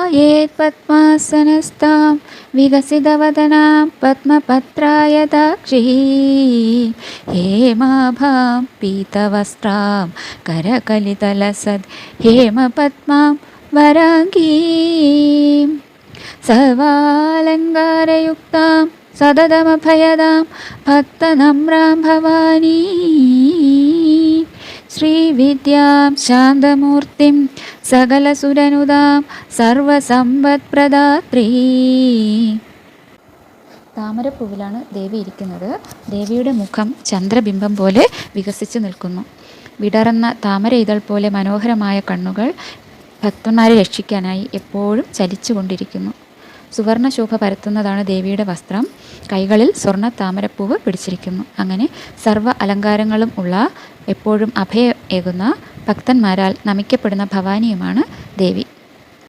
ധ്യായേത് പദ്മാസനസ്ഥാം വികസിതവദനാം പദ്മപത്രായതാക്ഷീം ഹേമാഭാം പീതവസ്ത്രാം കരകലിതലസദ് ഹേമപദ്മാം വരാംഗീം സർവാലങ്കാരയുക്താം സതതമഭയദാം ഭക്തനമ്രാം ഭവാനീ ശ്രീവിദ്യാം ശാന്തമൂർത്തിം സകലസുരനുദാം സർവസമ്പത്പ്രദാത്രീ. താമരപ്പൂവിലാണ് ദേവി ഇരിക്കുന്നത്. ദേവിയുടെ മുഖം ചന്ദ്രബിംബം പോലെ വികസിച്ചു നിൽക്കുന്നു. വിടർന്ന താമര ഇതൾ പോലെ മനോഹരമായ കണ്ണുകൾ ഭക്തന്മാരെ രക്ഷിക്കാനായി എപ്പോഴും ചലിച്ചുകൊണ്ടിരിക്കുന്നു. സുവർണശോഭ പരത്തുന്നതാണ് ദേവിയുടെ വസ്ത്രം. കൈകളിൽ സ്വർണ്ണ താമരപ്പൂവ് പിടിച്ചിരിക്കുന്നു. അങ്ങനെ സർവ്വ അലങ്കാരങ്ങളും ഉള്ള എപ്പോഴും അഭയം ഏകുന്ന ഭക്തന്മാരാൽ നമിക്കപ്പെടുന്ന ഭവാനിയുമാണ് ദേവി.